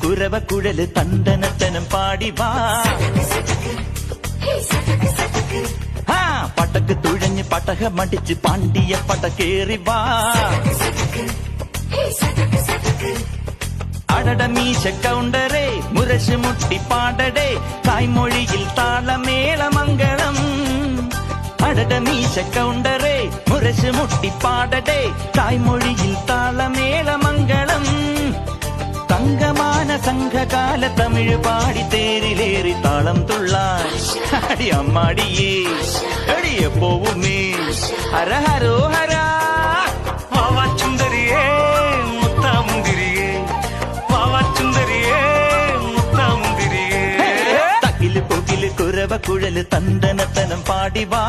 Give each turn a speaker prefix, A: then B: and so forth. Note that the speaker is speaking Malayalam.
A: കുരവ കുഴല് തണ്ടനത്തനം പാടി വാ പടക്ക് തുഴഞ്ഞ് പടക മടിച്ച് പാണ്ടിയ പടക്കേറി വാ അടട മീശ കൗണ്ടറേ മുരശ് മുട്ടി പാടടേ തായ്മൊഴിയിൽ താളമേളമംഗളം അടട മീശ കൗണ്ടറേ മുരശ് മുട്ടി പാടടേ തായ്മൊഴിയിൽ താളമേളമംഗളം തങ്കമാന സംഘകാല തമിഴ് പാടി തേരിലേറി താളം തുള്ളാൻ അടി അമ്മാടിയേ അടിയ പോവുമേ ഹര ഹരോ ഹരാ
B: വാവാച്ചുന്തരിയേ മുത്താമുന്തിരിയേ വാവാച്ചുന്തരിയേ മുത്താമുന്തിരിയേ
A: തകില് പുകില് കുരവ കുഴല് തണ്ടനത്തനം പാടി വാ